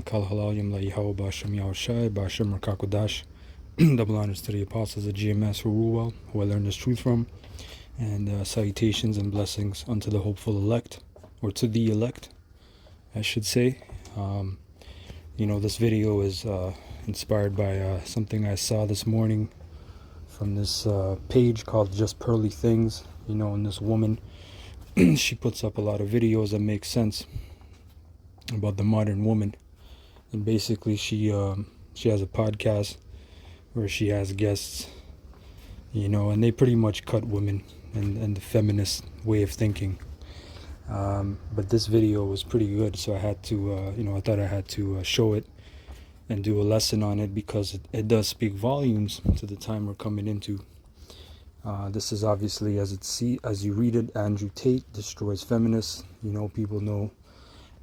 Kal halal yamla Yahweh Basham Yahushai Basham Rakakodash. Double honors to the apostles of GMS who rule well, who I learned this truth from, and salutations and blessings unto the hopeful elect, or to the elect, I should say. This video is inspired by something I saw this morning from this page called Just Pearly Things. And this woman, she puts up a lot of videos that make sense about the modern woman. And basically, she has a podcast where she has guests, and they pretty much cut women and the feminist way of thinking. But this video was pretty good, so I had to, I thought I had to show it and do a lesson on it, because it does speak volumes to the time we're coming into. This is obviously, as you read it, Andrew Tate destroys feminists. People know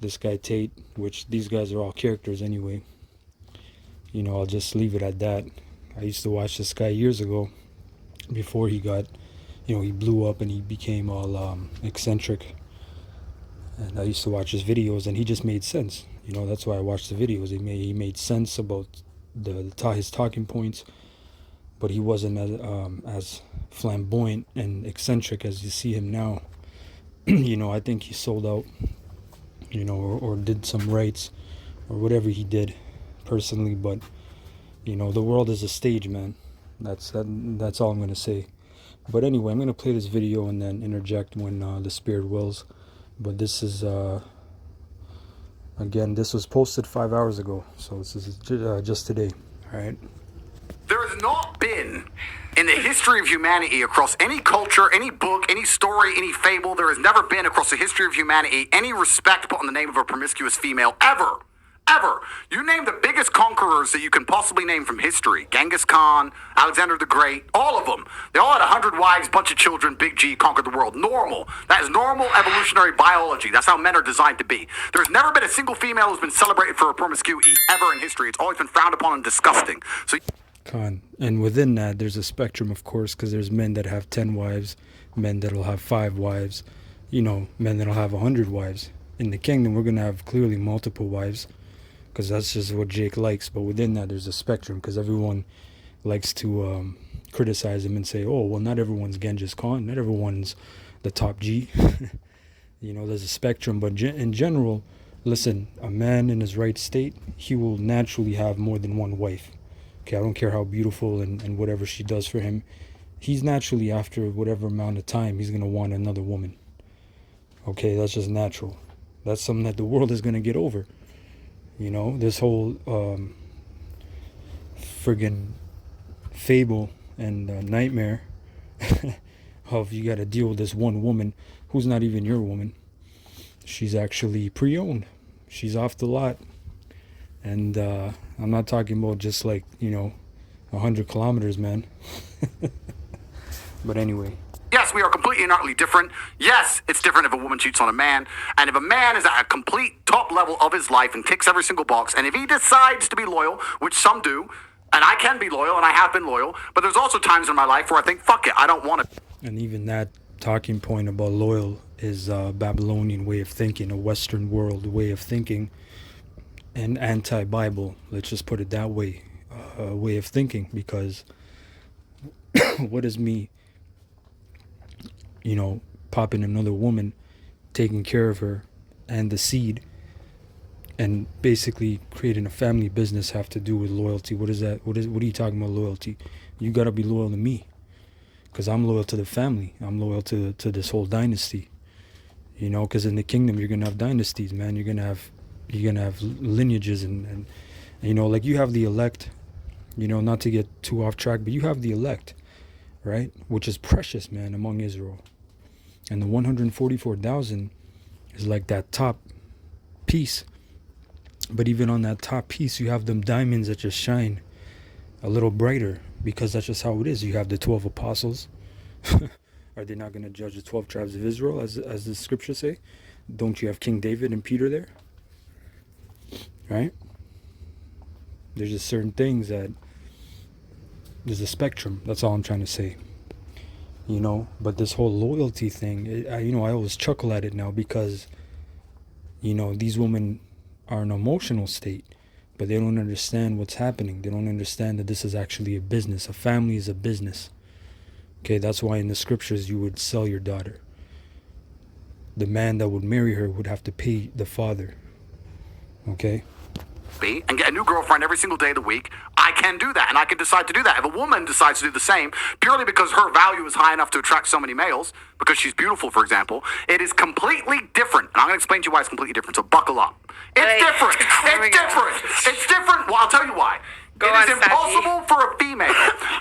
this guy Tate, which these guys are all characters anyway. I'll just leave it at that. I used to watch this guy years ago, before he got, he blew up and he became all eccentric. And I used to watch his videos, and he just made sense. That's why I watched the videos. He made sense about his talking points, but he wasn't as flamboyant and eccentric as you see him now. I think he sold out, or did some rights, or whatever he did personally. But the world is a stage, man. That's all I'm going to say. But anyway, I'm going to play this video and then interject when the Spirit wills. But this is again, this was posted 5 hours ago, so this is just today. All right. There has not been, in the history of humanity, across any culture, any book, any story, any fable, there has never been across the history of humanity any respect put on the name of a promiscuous female, ever. Ever. You name the biggest conquerors that you can possibly name from history. Genghis Khan, Alexander the Great, all of them. They all had 100 wives, bunch of children, big G, conquered the world. Normal. That is normal evolutionary biology. That's how men are designed to be. There's never been a single female who's been celebrated for her promiscuity, ever in history. It's always been frowned upon and disgusting. So, Khan. And within that, there's a spectrum, of course, because there's men that have 10 wives, men that'll have 5 wives, men that'll have 100 wives. In the kingdom, we're going to have clearly multiple wives, because that's just what Jake likes. But within that, there's a spectrum, because everyone likes to criticize him and say, oh, well, not everyone's Genghis Khan, not everyone's the top G. There's a spectrum. But in general, listen, a man in his right state, he will naturally have more than one wife. Okay, I don't care how beautiful and whatever she does for him. He's naturally, after whatever amount of time, he's going to want another woman. Okay, that's just natural. That's something that the world is going to get over. This whole friggin' fable and nightmare of you got to deal with this one woman who's not even your woman. She's actually pre-owned. She's off the lot. And I'm not talking about just 100 kilometers, man. But anyway. yes, we are completely and utterly different. Yes, it's different if a woman cheats on a man. And if a man is at a complete top level of his life and ticks every single box, and if he decides to be loyal, which some do, and I can be loyal, and I have been loyal, but there's also times in my life where I think, fuck it, I don't want to. And even that talking point about loyal is a Babylonian way of thinking, a Western world way of thinking, and anti-Bible, let's just put it that way, way of thinking. Because what is me, popping another woman, taking care of her and the seed, and basically creating a family business have to do with loyalty? What is that? What are you talking about, loyalty? You got to be loyal to me, because I'm loyal to the family. I'm loyal to this whole dynasty, because in the kingdom you're going to have dynasties, man. You're going to have lineages and like you have the elect, not to get too off track, but you have the elect, right? Which is precious, man, among Israel. And the 144,000 is like that top piece. But even on that top piece, you have them diamonds that just shine a little brighter, because that's just how it is. You have the 12 apostles. Are they not going to judge the 12 tribes of Israel, as the scriptures say? Don't you have King David and Peter there? Right? There's just certain things that there's a spectrum. That's all I'm trying to say. But this whole loyalty thing, I always chuckle at it now, because these women are an emotional state, but they don't understand what's happening. They don't understand that this is actually a business. A family is a business. Okay, that's why in the scriptures you would sell your daughter. The man that would marry her would have to pay the father. Okay? And get a new girlfriend every single day of the week, I can do that, and I can decide to do that. If a woman decides to do the same, purely because her value is high enough to attract so many males, because she's beautiful, for example, it is completely different. And I'm going to explain to you why it's completely different, so buckle up. It's different. It's different. It's different. Well, I'll tell you why. It is impossible for a female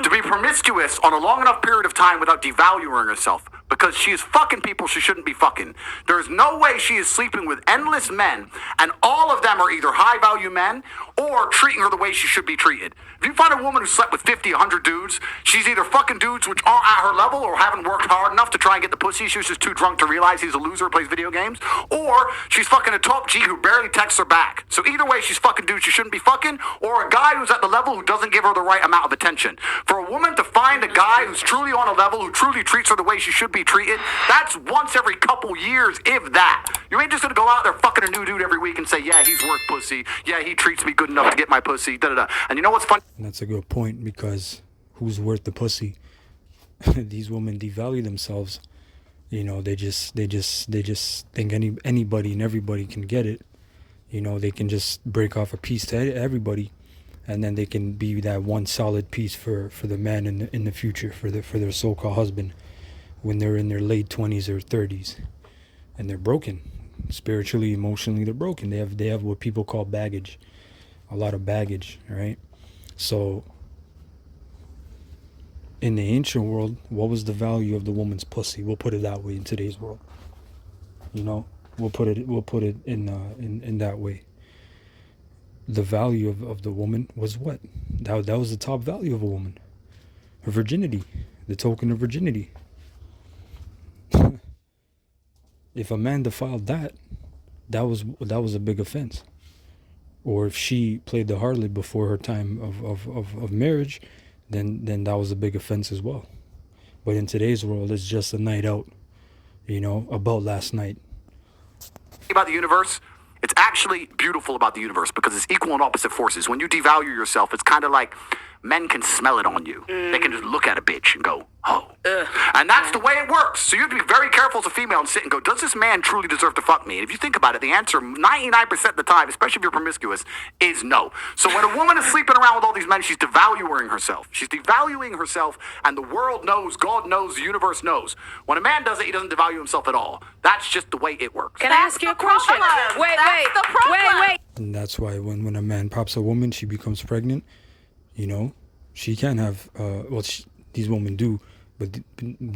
to be promiscuous on a long enough period of time without devaluing herself, because she is fucking people she shouldn't be fucking. There is no way she is sleeping with endless men, and all of them are either high-value men or treating her the way she should be treated. If you find a woman who slept with 50, 100 dudes, she's either fucking dudes which aren't at her level or haven't worked hard enough to try and get the pussy. She was just too drunk to realize he's a loser who plays video games. Or she's fucking a top G who barely texts her back. So either way, she's fucking dudes she shouldn't be fucking, or a guy who's at the level who doesn't give her the right amount of attention. For a woman to find a guy who's truly on a level, who truly treats her the way she should be treated, that's once every couple years, if that. You ain't just gonna go out there fucking a new dude every week and say, yeah, he's worth pussy. Yeah, he treats me good enough to get my pussy. Da da da. And you know what's funny? And that's a good point, because who's worth the pussy? These women devalue themselves. You know, they just think anybody and everybody can get it. You know, they can just break off a piece to everybody, and then they can be that one solid piece for the man in the future, for their so-called husband, when they're in their late 20s or 30s, and they're broken spiritually, emotionally. They're broken. They have what people call baggage, a lot of baggage, right? So in the ancient world, what was the value of the woman's pussy? We'll put it that way. In today's world, you know, we'll put it in that way. The value of the woman was what? That was the top value of a woman. Her virginity, the token of virginity. If a man defiled that was a big offense. Or if she played the harlot before her time of marriage, then that was a big offense as well. But in today's world, it's just a night out, you know, about last night. About the universe, it's actually beautiful about the universe because it's equal and opposite forces. When you devalue yourself, it's kind of like men can smell it on you. They can just look at a bitch and go, oh. And that's the way it works. So you have to be very careful as a female and sit and go, does this man truly deserve to fuck me? And if you think about it, the answer 99% of the time, especially if you're promiscuous, is no. So when a woman is sleeping around with all these men, she's devaluing herself. She's devaluing herself, and the world knows, God knows, the universe knows. When a man does it, he doesn't devalue himself at all. That's just the way it works. Can I ask you a question? Wait. And that's why when a man pops a woman, she becomes pregnant. You know, she can't have, these women do, but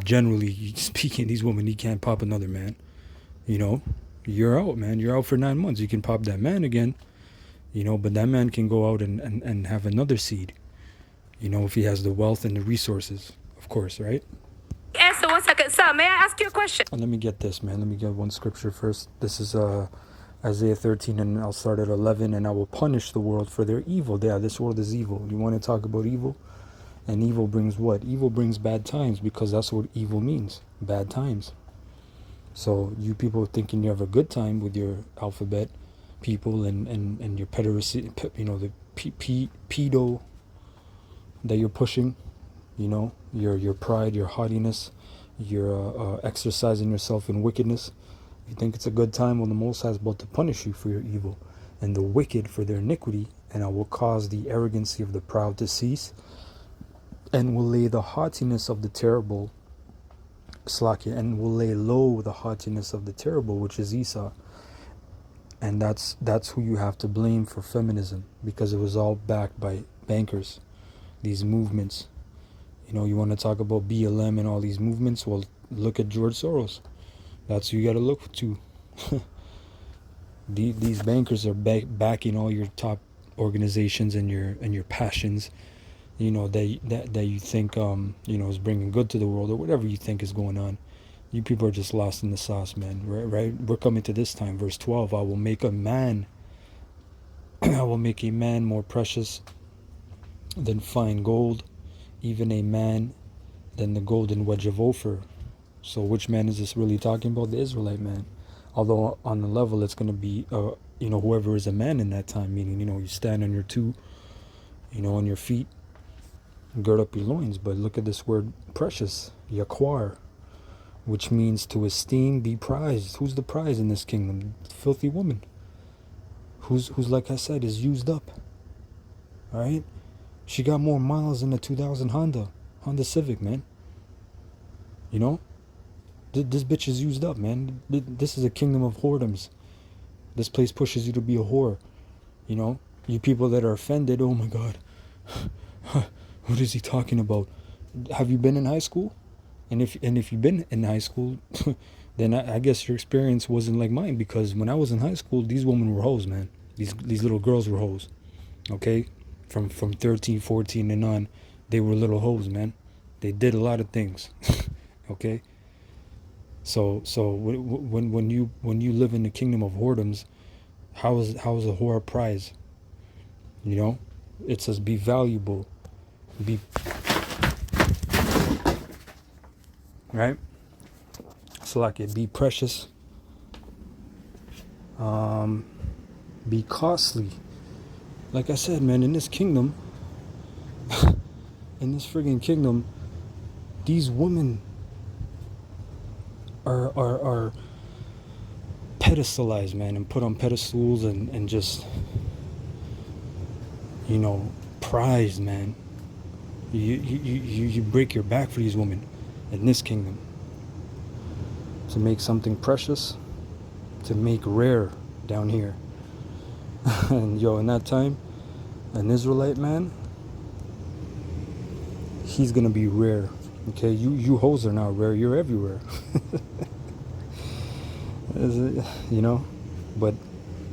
generally speaking, these women, he can't pop another man. You know, you're out, man. You're out for 9 months. You can pop that man again, you know, but that man can go out and have another seed, you know, if he has the wealth and the resources, of course, right? Answer 1 second. Sir, may I ask you a question? And let me get this, man. Let me get one scripture first. This is Isaiah 13, and I'll start at 11. And I will punish the world for their evil. Yeah, this world is evil. You want to talk about evil? And evil brings what? Evil brings bad times, because that's what evil means. Bad times. So you people thinking you have a good time with your alphabet people and your pederasty, you know, the pedo that you're pushing, you know, your pride, your haughtiness, your exercising yourself in wickedness. You think it's a good time? When the Most High is about to punish you for your evil, and the wicked for their iniquity, and I will cause the arrogancy of the proud to cease, and will lay the haughtiness of the terrible, and will lay low the haughtiness of the terrible, which is Esau. And that's who you have to blame for feminism, because it was all backed by bankers, these movements. You know, you want to talk about BLM and all these movements? Well, look at George Soros. That's who you got to look to. These bankers are backing all your top organizations and your passions, you know, that you think you know, is bringing good to the world, or whatever you think is going on. You people are just lost in the sauce, man. Right? We're coming to this time, verse 12. I will make a man more precious than fine gold, even a man than the golden wedge of Ophir. So which man is this really talking about? The Israelite man. Although on the level it's going to be whoever is a man in that time, meaning, you stand on your two, on your feet, gird up your loins. But look at this word precious, yaquar, which means to esteem, be prized. Who's the prize in this kingdom? Filthy woman. Who's like I said, is used up. All right? She got more miles than a 2000 Honda Civic, man. This bitch is used up, man. This is a kingdom of whoredoms. This place pushes you to be a whore. You people that are offended, oh my God. What is he talking about? Have you been in high school? And if you've been in high school, then I guess your experience wasn't like mine, because when I was in high school, these women were hoes, man. These little girls were hoes. Okay? From 13, 14 and on, they were little hoes, man. They did a lot of things. Okay? So when you live in the kingdom of whoredoms, how is a whore a prize? It says be valuable, be right. So like it, be precious, be costly. Like I said, man, in this kingdom, in this friggin' kingdom, these women are pedestalized, man, and put on pedestals and just, prized, man. You break your back for these women in this kingdom. To make something precious, to make rare down here. And in that time, an Israelite man, he's gonna be rare. Okay, you hoes are not rare, you're everywhere. But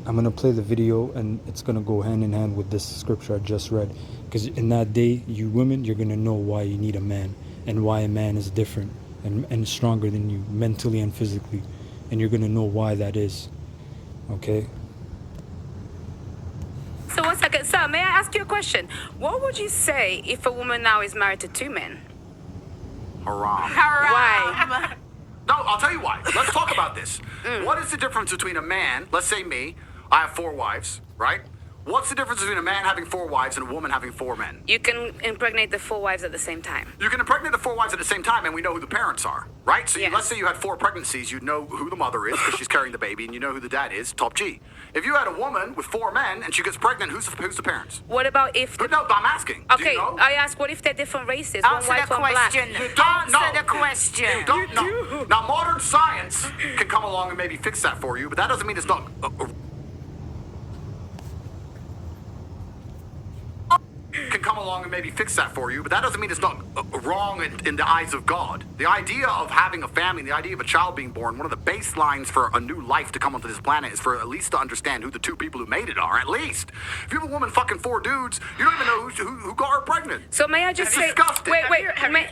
I'm gonna play the video, and it's gonna go hand in hand with this scripture I just read, because in that day, you women, you're gonna know why you need a man, and why a man is different and stronger than you mentally and physically, and you're gonna know why that is. Okay. So 1 second, sir, may I ask you a question? What would you say if a woman now is married to 2 men? Haram. Why? No, I'll tell you why. Let's talk about this. What is the difference between a man, let's say me, I have 4 wives, right? What's the difference between a man having 4 wives and a woman having 4 men? You can impregnate the 4 wives at the same time. You can impregnate the 4 wives at the same time, and we know who the parents are, right? So Yes. let's say you had 4 pregnancies, you'd know who the mother is because she's carrying the baby, and you know who the dad is, top G. If you had a woman with 4 men and she gets pregnant, who's the parents? What about if... But no, I'm asking. Do Okay, you know? I ask, what if they're different races? One Answer white, the one black. question. You don't know. Answer the question. You don't know. Now, modern science can come along and maybe fix that for you, but that doesn't mean it's not... can come along and maybe fix that for you, but that doesn't mean it's not wrong in the eyes of God. The idea of having a family, the idea of a child being born, one of the baselines for a new life to come onto this planet is for at least to understand who the 2 people who made it are, at least. If you have a woman fucking 4 dudes, you don't even know who got her pregnant. So may I just That's say... disgusting. Wait,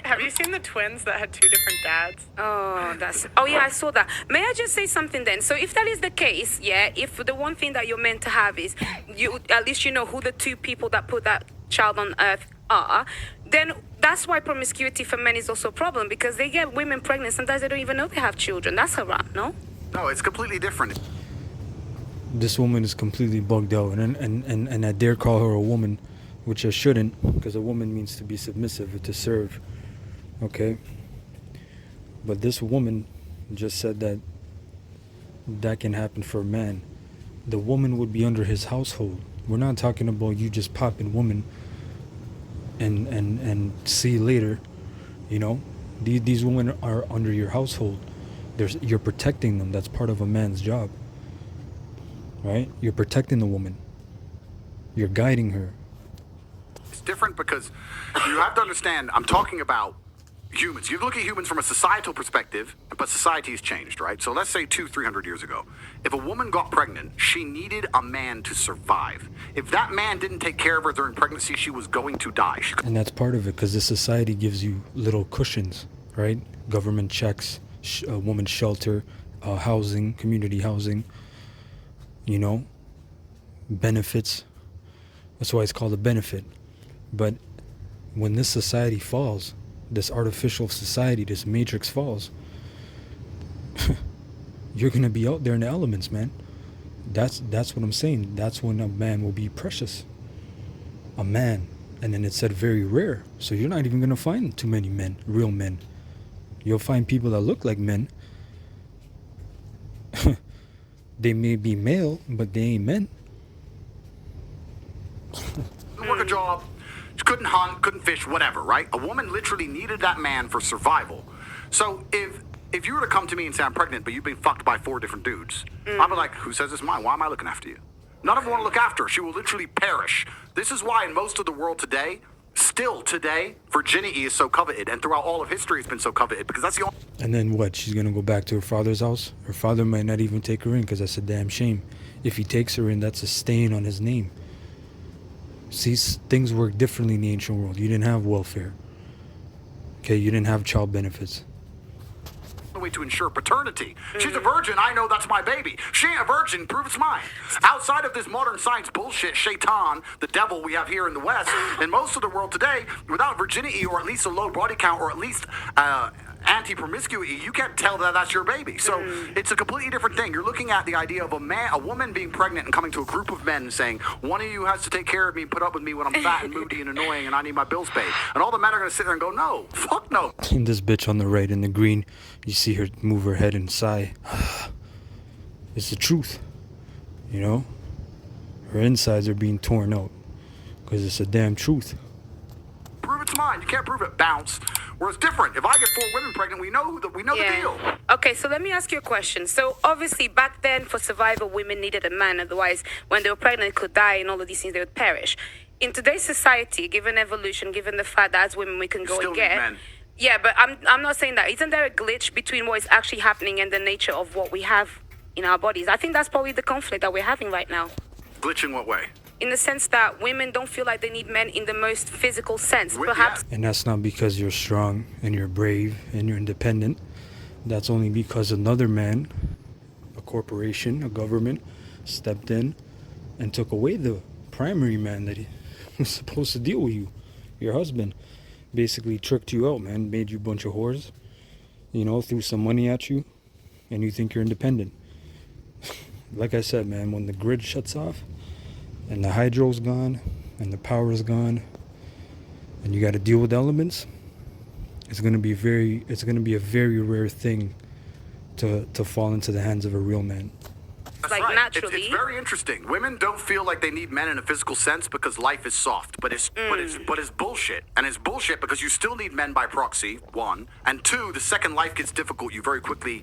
Have you seen the twins that had 2 different dads? Oh yeah, I saw that. May I just say something then? So if that is the case, yeah, if the one thing that you're meant to have is you, at least you know who the 2 people that put that child on earth are, then that's why promiscuity for men is also a problem, because they get women pregnant. Sometimes they don't even know they have children. That's haram, no? No, it's completely different. This woman is completely bugged out, and I dare call her a woman, which I shouldn't, because a woman means to be submissive or to serve. Okay? But this woman just said that can happen for a man. The woman would be under his household. We're not talking about you just popping woman and see you later. These women are under your household. You're protecting them. That's part of a man's job, right? You're protecting the woman. You're guiding her. It's different because you have to understand, I'm talking about humans. You look at humans from a societal perspective, but society has changed, right? So let's say 200-300 years ago, if a woman got pregnant, she needed a man to survive. If that man didn't take care of her during pregnancy, she was going to die. And that's part of it, because this society gives you little cushions, right? Government checks, woman's shelter, housing, community housing, benefits. That's why it's called a benefit. But when this society falls, this artificial society, this matrix falls, you're going to be out there in the elements, man. That's what I'm saying. That's when a man will be precious. A man. And then it said very rare. So you're not even gonna find too many men, real men. You'll find people that look like men. They may be male, but they ain't men. Work a job. She couldn't hunt, couldn't fish, whatever, right? A woman literally needed that man for survival. So if you were to come to me and say I'm pregnant, but you've been fucked by 4 different dudes, I'd be like, who says it's mine? Why am I looking after you? None of them want to look after her. She will literally perish. This is why in most of the world today, still today, virginity is so coveted, and throughout all of history it's been so coveted, because that's the only... And then what? She's gonna go back to her father's house? Her father might not even take her in, because that's a damn shame. If he takes her in, that's a stain on his name. See, things work differently in the ancient world. You didn't have welfare. Okay, you didn't have child benefits. way to ensure paternity. She's a virgin, I know that's my baby. She ain't a virgin, prove it's mine. Outside of this modern science bullshit, Shaitan, the devil we have here in the West, in most of the world today, without virginity or at least a low body count or at least anti-promiscuity, you can't tell that that's your baby. So it's a completely different thing. You're looking at the idea of a woman being pregnant and coming to a group of men and saying, one of you has to take care of me and put up with me when I'm fat and moody and annoying and I need my bills paid. And all the men are going to sit there and go, no, fuck no. And this bitch on the right in the green, you see her move her head and sigh. It's the truth, you know? Her insides are being torn out because it's a damn truth. Prove it's mine. You can't prove it. Bounce. Whereas different. If I get 4 women pregnant, we know the deal. Okay, so let me ask you a question. So obviously back then for survival, women needed a man. Otherwise, when they were pregnant, could die and all of these things, they would perish. In today's society, given evolution, given the fact that as women we can go Still and need get. men. Yeah, but I'm not saying that. Isn't there a glitch between what is actually happening and the nature of what we have in our bodies? I think that's probably the conflict that we're having right now. Glitch in what way? In the sense that women don't feel like they need men in the most physical sense. Perhaps. And that's not because you're strong and you're brave and you're independent. That's only because another man, a corporation, a government, stepped in and took away the primary man that was supposed to deal with you. Your husband basically tricked you out, man, made you a bunch of whores, you know, threw some money at you, and you think you're independent. Like I said, man, when the grid shuts off, and the hydro's gone, and the power's gone, and you got to deal with elements, it's gonna be a very rare thing to fall into the hands of a real man. That's Like, right. naturally. It's very interesting. Women don't feel like they need men in a physical sense because life is soft, but it's bullshit. And it's bullshit because you still need men by proxy, 1, and 2, the second life gets difficult, you very quickly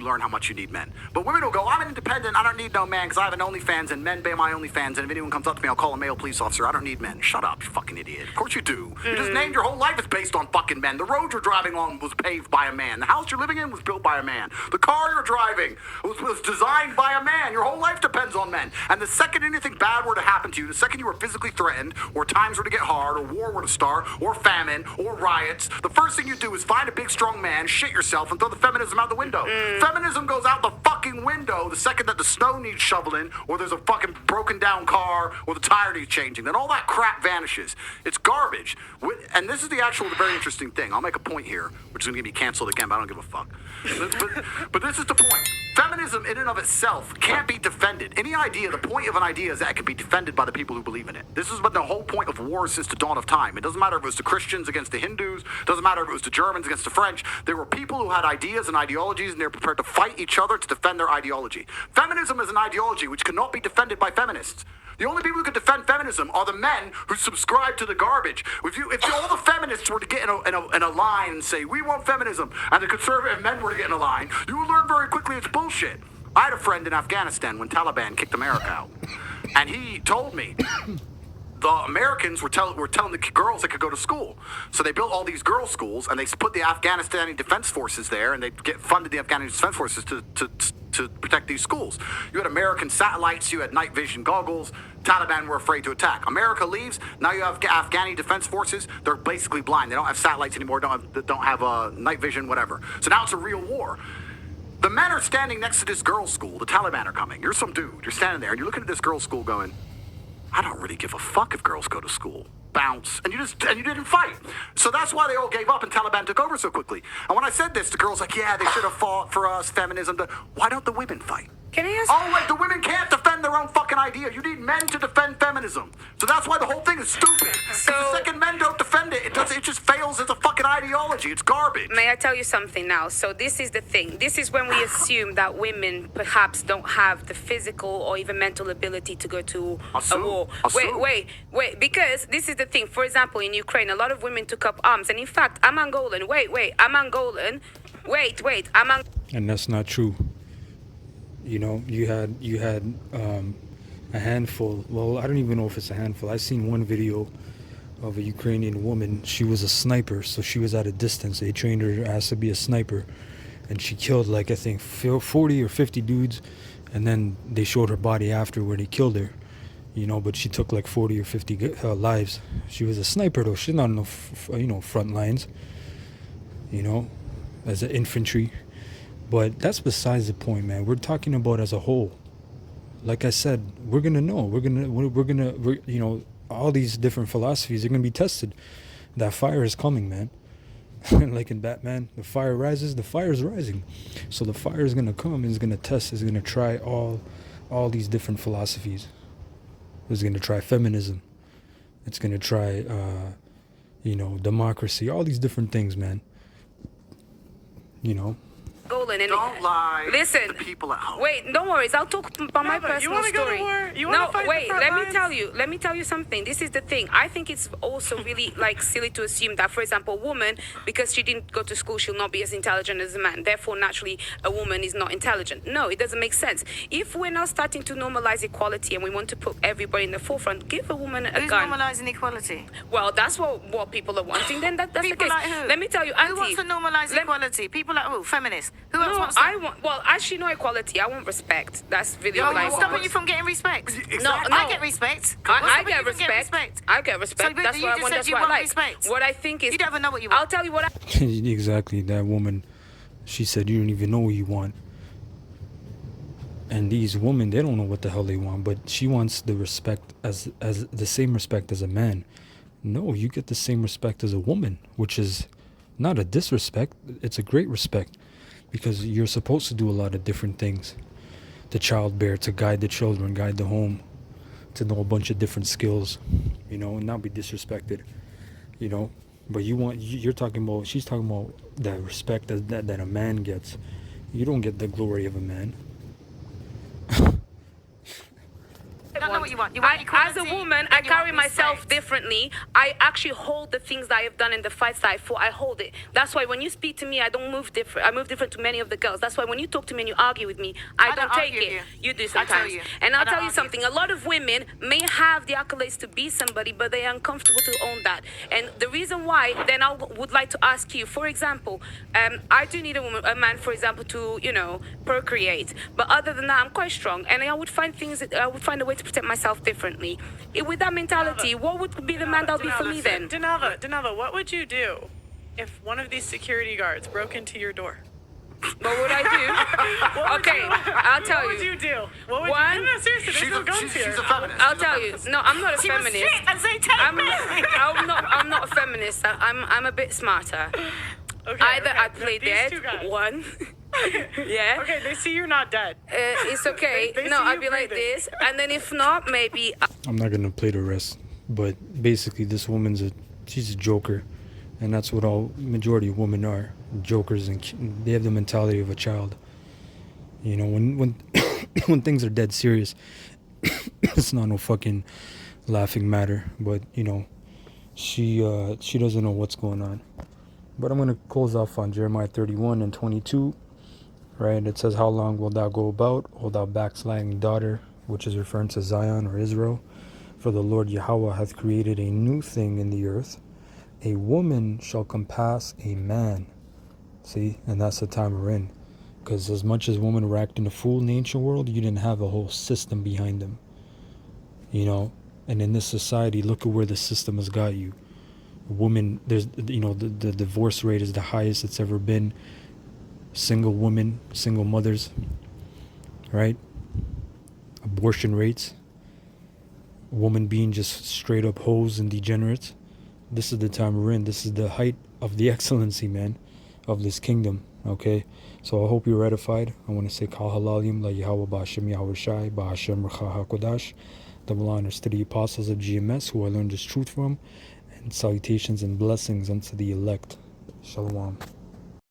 learn how much you need men. But women will go, I'm independent, I don't need no man because I have an OnlyFans and men pay my OnlyFans, and if anyone comes up to me, I'll call a male police officer. I don't need men. Shut up, you fucking idiot. Of course you do. You just named your whole life is based on fucking men. The road you're driving on was paved by a man. The house you're living in was built by a man. The car you're driving was designed by a man. Your whole life depends on men. And the second anything bad were to happen to you, the second you were physically threatened, or times were to get hard, or war were to start, or famine, or riots, the first thing you do is find a big strong man, shit yourself, and throw the feminism out the window. Feminism goes out the fucking window the second that the snow needs shoveling, or there's a fucking broken down car, or the tire needs changing. Then all that crap vanishes. It's garbage. And this is the very interesting thing. I'll make a point here, which is going to get me canceled again, but I don't give a fuck. But this is the point. Feminism in and of itself can't be defended. The point of an idea is that it can be defended by the people who believe in it. This is what the whole point of war since the dawn of time. It doesn't matter if it was the Christians against the Hindus. It doesn't matter if it was the Germans against the French. There were people who had ideas and ideologies, and they were prepared to fight each other to defend their ideology. Feminism is an ideology which cannot be defended by feminists. The only people who can defend feminism are the men who subscribe to the garbage. If all the feminists were to get in a line and say, we want feminism, and the conservative men were to get in a line, you would learn very quickly it's bullshit. I had a friend in Afghanistan when Taliban kicked America out, and he told me the Americans were telling the girls they could go to school. So they built all these girls' schools, and they put the Afghanistani Defense Forces there, and they funded the Afghanistan Defense Forces to protect these schools. You had American satellites, you had night vision goggles. Taliban were afraid to attack. America leaves, now you have Afghani Defense Forces. They're basically blind. They don't have satellites anymore, don't have night vision, whatever. So now it's a real war. The men are standing next to this girls' school. The Taliban are coming. You're some dude. You're standing there, and you're looking at this girls' school going, I don't really give a fuck if girls go to school. Bounce. And you didn't fight. So that's why they all gave up and Taliban took over so quickly. And when I said this, the girls like, yeah, they should have fought for us, feminism. Why don't the women fight? Can I ask? Oh, wait, the women can't defend their own fucking idea. You need men to defend feminism. So that's why the whole thing is stupid. So- the second men don't defend it, it just fails as a fucking ideology. It's garbage. May I tell you something now? So this is the thing. This is when we assume that women perhaps don't have the physical or even mental ability to go to Assume. a war. Assume. Wait. Because this is the thing. For example, in Ukraine, a lot of women took up arms. And in fact, I'm Angolan. Wait. I'm Angolan. Wait. I'm Angolan. And that's not true. You know, you had a handful. Well, I don't even know if it's a handful. I seen one video of a Ukrainian woman. She was a sniper, so she was at a distance. They trained her as to be a sniper, and she killed like, I think 40 or 50 dudes, and then they showed her body after where they killed her. You know, but she took like 40 or 50 lives. She was a sniper though. She's not on the front lines. You know, as an infantry. But that's besides the point, man. We're talking about as a whole. Like I said, we're gonna know. We're you know, all these different philosophies are gonna be tested. That fire is coming, man. Like in Batman, the fire rises. The fire is rising. So the fire is gonna come. And it's gonna test. It's gonna try all these different philosophies. It's gonna try feminism. It's gonna try, democracy. All these different things, man. You know. And Don't lie listen, to the people at home. Wait, don't worry. I'll talk about my but you personal wanna go to story. war? You wanna No, fight the wait. front Let me lines? tell you. Let me tell you something. This is the thing. I think it's also really like silly to assume that, for example, a woman, because she didn't go to school, she'll not be as intelligent as a man. Therefore, naturally, a woman is not intelligent. No, it doesn't make sense. If we're now starting to normalize equality and we want to put everybody in the forefront, give a woman a Who's gun. normalising equality? Well, that's what people are wanting. Then that's the People case. like who? Let me tell you, Who Auntie. wants to normalise let- equality? People like who? Feminists. Who else No, wants to? I want. Well, actually, no equality. I want respect. That's really Oh, all I what's want. stopping you from getting respect? Exactly. No, I get respect. I What's stopping get you from getting respect. I get respect. So, but that's you what I just want. said That's you what I want like. respect. What I think is. You don't even know what you want. I'll tell you what I. Exactly, that woman, she said you don't even know what you want. And these women, they don't know what the hell they want, but she wants the respect as the same respect as a man. No, you get the same respect as a woman, which is not a disrespect, it's a great respect, because you're supposed to do a lot of different things. To childbear, to guide the children, guide the home, to know a bunch of different skills, and not be disrespected, But you're talking about, she's talking about that respect that a man gets. You don't get the glory of a man. I don't know what you want. You want As a equality, woman, then I you carry want myself respect. differently. I actually hold the things that I have done in the fights that I fought. I hold it. That's why when you speak to me, I don't move different. I move different to many of the girls. That's why when you talk to me and you argue with me, I don't take argue it. with You do I tell sometimes. you. And I I'll don't tell you argue. something. A lot of women may have the accolades to be somebody, but they are uncomfortable to own that. And the reason why, then I would like to ask you, for example, I do need a man, for example, to procreate. But other than that, I'm quite strong, and I would find a way to protect myself differently. With that mentality, what would be the man that would be for me then? Denava, what would you do if one of these security guards broke into your door? What would I do? Okay, I'll tell What would you. you do? What would One- you do? No, seriously, there's She's no a, guns she's, here. she's a feminist. I'll She's a tell you. feminist. No, I'm not a She was feminist. shit and say take I'm not a feminist. I'm a bit smarter. Okay, Either okay, I play these dead. two guys. One. Yeah. Okay, they see you're not dead. It's okay. They No, see I'd you be like breathing. this, and then if not, maybe. I'm not gonna play the rest, but basically this woman's she's a joker, and that's what all majority of women are, jokers, and they have the mentality of a child. When when things are dead serious, it's not no fucking laughing matter. But she doesn't know what's going on. But I'm gonna close off on Jeremiah 31:22. Right, it says, "How long wilt thou go about, O thou backsliding daughter?" Which is referring to Zion or Israel. "For the Lord Yahweh hath created a new thing in the earth. A woman shall compass a man." See, and that's the time we're in. Because as much as women were acting a fool in the ancient world, you didn't have a whole system behind them. And in this society, look at where the system has got you. Women, there's, the divorce rate is the highest it's ever been. Single women, single mothers, right? Abortion rates. Women being just straight up hoes and degenerates. This is the time we're in. This is the height of the excellency, man, of this kingdom, Okay, so I hope you're edified. I want to say Kal Halalim La Yahweh Ba'Shem Yahweh Shai Ba'Shem Racha HaKodash. Double honors to the apostles of GMS who I learned this truth from, and salutations and blessings unto the elect. Shalom.